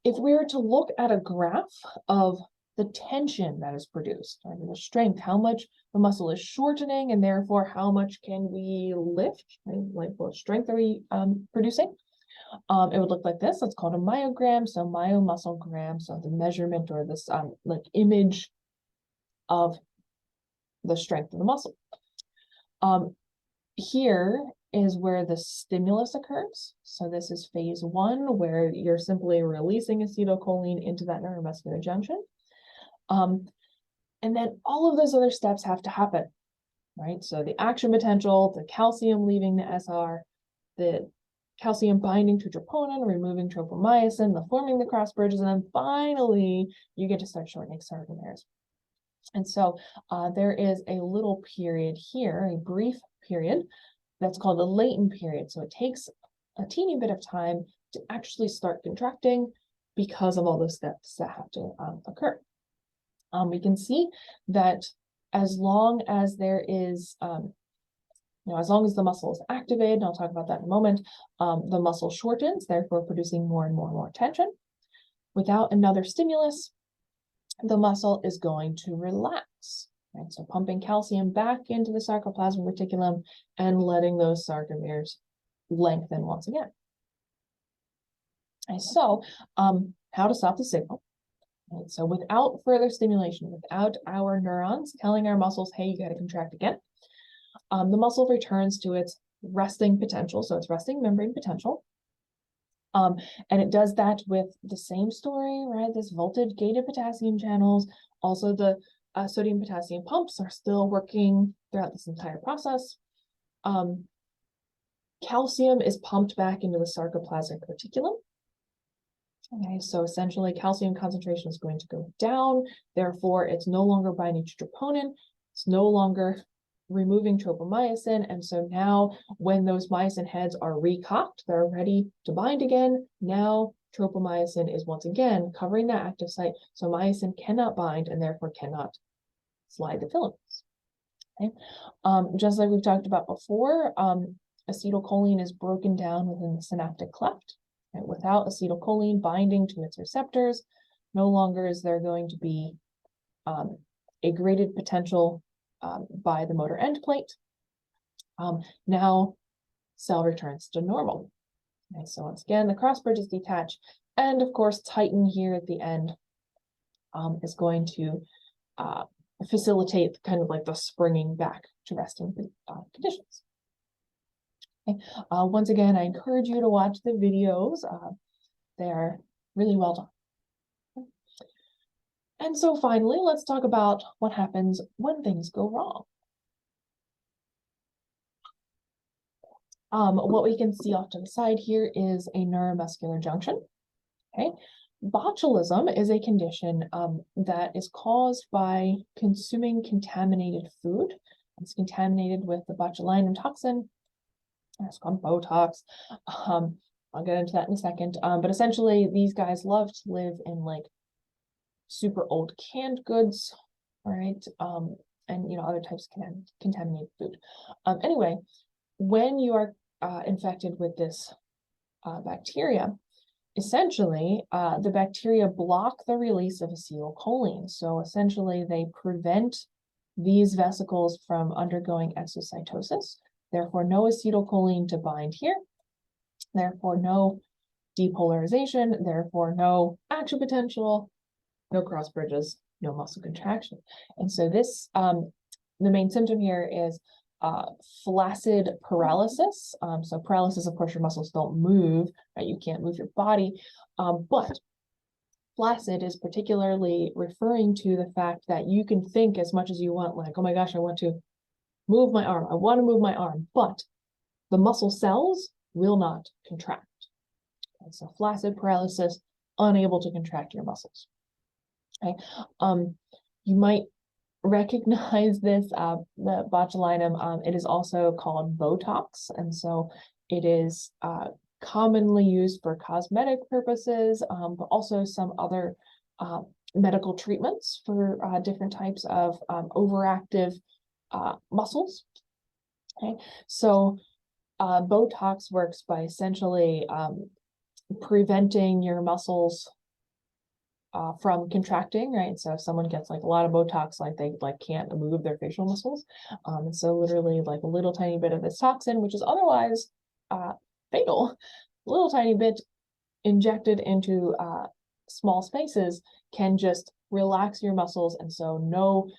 If we were to look at a graph of the tension that is produced, right, the strength, how much the muscle is shortening, and therefore how much can we lift, right? Like what strength are we producing? It would look like this. It's called a myogram, so myomuscle gram, so the measurement or this like image of the strength of the muscle. Here is where the stimulus occurs. So this is phase 1, where you're simply releasing acetylcholine into that neuromuscular junction. And then all of those other steps have to happen, right? So the action potential, the calcium leaving the SR, the calcium binding to troponin, removing tropomyosin, the forming the cross bridges, and then finally you get to start shortening sarcomeres. And so there is a little period here, a brief period, that's called a latent period. So it takes a teeny bit of time to actually start contracting because of all those steps that have to occur. We can see that as long as there is, as long as the muscle is activated, and I'll talk about that in a moment, the muscle shortens, therefore producing more and more and more tension. Without another stimulus, the muscle is going to relax. Right? So pumping calcium back into the sarcoplasmic reticulum and letting those sarcomeres lengthen once again. And so, how to stop the signal? Right? So without further stimulation, without our neurons telling our muscles, hey, you got to contract again, the muscle returns to its resting potential, so its resting membrane potential. And it does that with the same story, right? This voltage gated potassium channels, also the sodium potassium pumps are still working throughout this entire process. Calcium is pumped back into the sarcoplasmic reticulum. Okay, so essentially calcium concentration is going to go down, therefore it's no longer binding to troponin, it's no longer removing tropomyosin, and so now when those myosin heads are recocked, they're ready to bind again. Now tropomyosin is once again covering that active site, so myosin cannot bind and therefore cannot slide the filaments. Okay, just like we've talked about before, acetylcholine is broken down within the synaptic cleft. Right? Without acetylcholine binding to its receptors, no longer is there going to be a graded potential by the motor end plate. Now cell returns to normal. Okay, so once again, the cross bridge is detached, and of course, tighten here at the end is going to facilitate kind of like the springing back to resting conditions. Okay. Once again, I encourage you to watch the videos. They are really well done. And so finally, let's talk about what happens when things go wrong. What we can see off to the side here is a neuromuscular junction. Okay. Botulism is a condition that is caused by consuming contaminated food. It's contaminated with the botulinum toxin. It's called Botox. I'll get into that in a second. But essentially, these guys love to live in like super old canned goods, all right? And other types of contaminated food. Anyway, when you are infected with this bacteria, essentially, the bacteria block the release of acetylcholine. So essentially, they prevent these vesicles from undergoing exocytosis. Therefore, no acetylcholine to bind here. Therefore, no depolarization. Therefore, no action potential, no cross bridges, no muscle contraction. And so this, the main symptom here is flaccid paralysis. So paralysis, of course, your muscles don't move, right? You can't move your body. But flaccid is particularly referring to the fact that you can think as much as you want, like, oh my gosh, I want to move my arm. I want to move my arm, but the muscle cells will not contract. Okay, so flaccid paralysis, unable to contract your muscles. Okay, you might recognize this, the botulinum. It is also called Botox, and so it is commonly used for cosmetic purposes, but also some other medical treatments for different types of overactive muscles. Okay, so Botox works by essentially preventing your muscles from contracting, right? So if someone gets like a lot of Botox, like they can't move their facial muscles. And so literally like a little tiny bit of this toxin, which is otherwise fatal, a little tiny bit injected into small spaces can just relax your muscles. And so no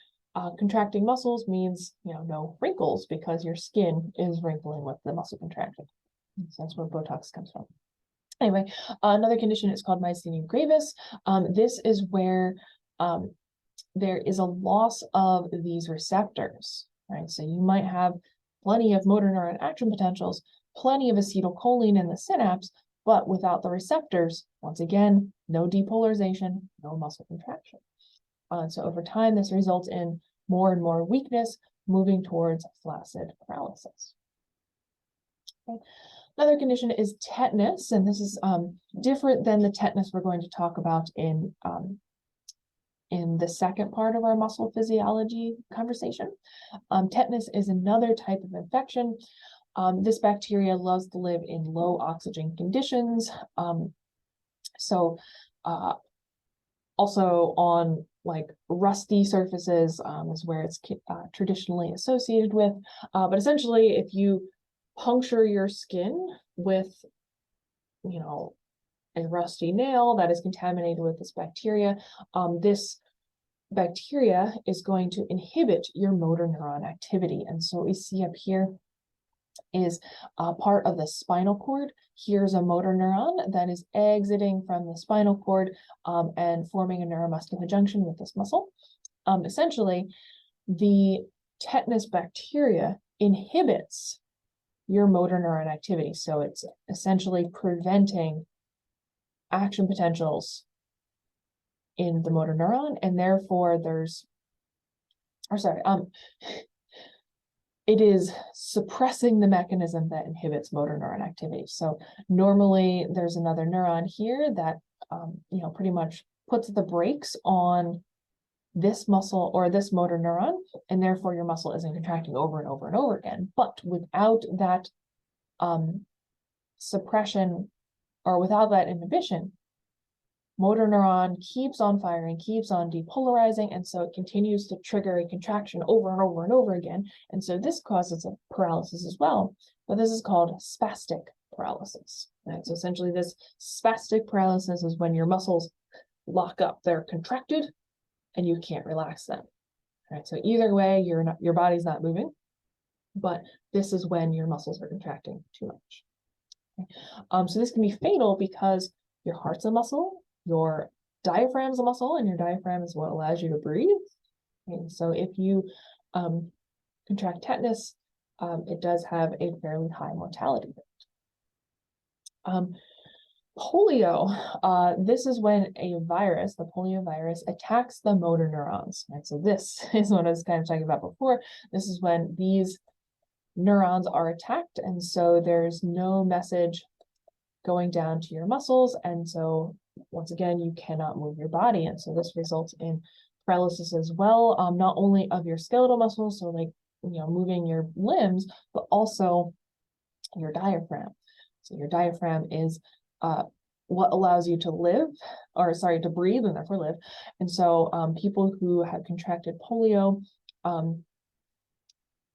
contracting muscles means, no wrinkles because your skin is wrinkling with the muscle contraction. So that's where Botox comes from. Anyway, another condition is called myasthenia gravis. This is where there is a loss of these receptors, right? So you might have plenty of motor neuron action potentials, plenty of acetylcholine in the synapse, but without the receptors, once again, no depolarization, no muscle contraction. So over time, this results in more and more weakness, moving towards flaccid paralysis. Okay. Another condition is tetanus, and this is different than the tetanus we're going to talk about in the second part of our muscle physiology conversation. Tetanus is another type of infection. This bacteria loves to live in low oxygen conditions. Also on like rusty surfaces is where it's traditionally associated with. But essentially, if you puncture your skin with, a rusty nail that is contaminated with this bacteria, this bacteria is going to inhibit your motor neuron activity. And so what we see up here is part of the spinal cord. Here's a motor neuron that is exiting from the spinal cord and forming a neuromuscular junction with this muscle. Essentially, the tetanus bacteria inhibits your motor neuron activity. So it's essentially preventing action potentials in the motor neuron, and therefore it is suppressing the mechanism that inhibits motor neuron activity. So normally there's another neuron here that, pretty much puts the brakes on this muscle or this motor neuron, and therefore your muscle isn't contracting over and over and over again. But without that suppression or without that inhibition, motor neuron keeps on firing, keeps on depolarizing, and so it continues to trigger a contraction over and over and over again. And so this causes a paralysis as well, but this is called spastic paralysis. Right? So essentially this spastic paralysis is when your muscles lock up, they're contracted and you can't relax them. Right? So either way, your body's not moving, but this is when your muscles are contracting too much. Okay? So this can be fatal because your heart's a muscle, your diaphragm's a muscle, and your diaphragm is what allows you to breathe. And so if you contract tetanus, it does have a fairly high mortality rate. Polio, this is when a virus, the polio virus, attacks the motor neurons. Right? So this is what I was kind of talking about before. This is when these neurons are attacked, and so there's no message going down to your muscles, and so once again you cannot move your body, and so this results in paralysis as well, not only of your skeletal muscles, so like moving your limbs, but also your diaphragm. So your diaphragm is what allows you to live, or sorry, to breathe and therefore live. And so people who have contracted polio,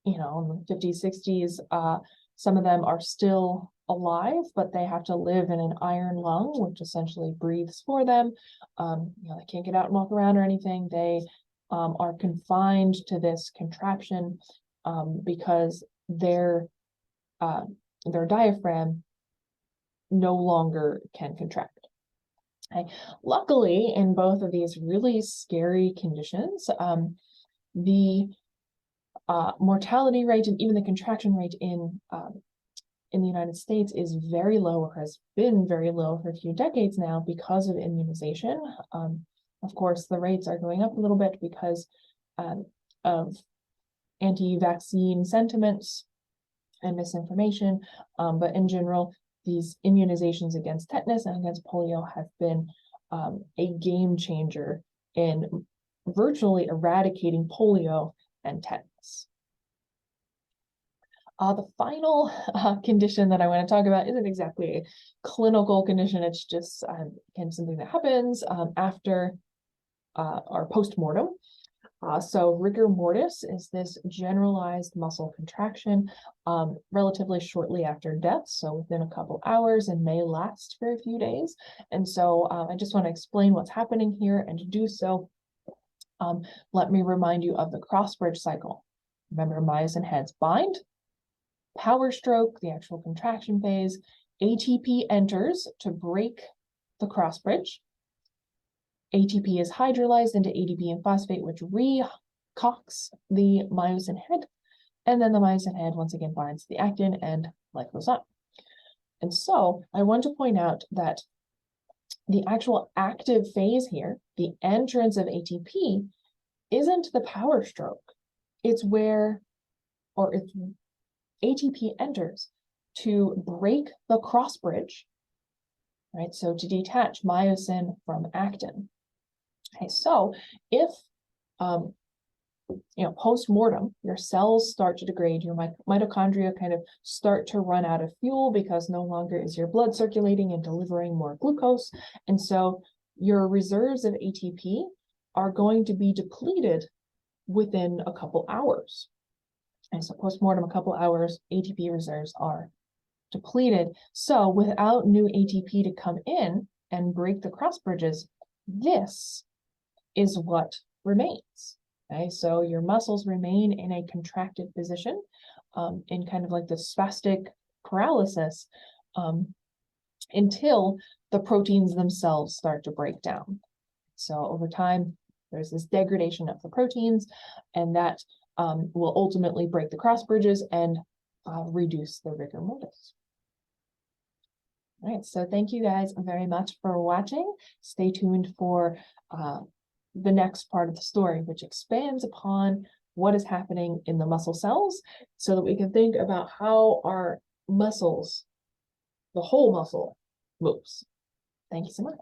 in the 50s, 60s, some of them are still alive, but they have to live in an iron lung, which essentially breathes for them. They can't get out and walk around or anything. They are confined to this contraption because their diaphragm no longer can contract. Okay. Luckily, in both of these really scary conditions, the mortality rate and even the contraction rate in the United States is very low, or has been very low for a few decades now because of immunization. Of course, the rates are going up a little bit because of anti-vaccine sentiments and misinformation, but in general, these immunizations against tetanus and against polio have been a game changer in virtually eradicating polio and tetanus. The final condition that I want to talk about isn't exactly a clinical condition. It's just again something that happens after our post-mortem. So rigor mortis is this generalized muscle contraction relatively shortly after death, so within a couple hours, and may last for a few days. And so I just want to explain what's happening here, and to do so, let me remind you of the cross-bridge cycle. Remember, myosin heads bind, power stroke, the actual contraction phase, ATP enters to break the cross bridge. ATP is hydrolyzed into ADP and phosphate, which recocks the myosin head, and then the myosin head once again binds the actin, and life goes on. And so I want to point out that the actual active phase here, the entrance of ATP, isn't the power stroke. It's where, or it's ATP enters to break the cross bridge, right? So to detach myosin from actin. Okay, so if post-mortem, your cells start to degrade, your mitochondria kind of start to run out of fuel because no longer is your blood circulating and delivering more glucose, and so your reserves of ATP are going to be depleted within a couple hours. And so post-mortem, a couple hours, ATP reserves are depleted. So without new ATP to come in and break the cross bridges, this is what remains. Okay, so your muscles remain in a contracted position, in kind of like the spastic paralysis, until the proteins themselves start to break down. So over time, there's this degradation of the proteins, and that will ultimately break the cross bridges and reduce the rigor mortis. All right, so thank you guys very much for watching. Stay tuned for the next part of the story, which expands upon what is happening in the muscle cells, so that we can think about how our muscles, the whole muscle, moves. Thank you so much.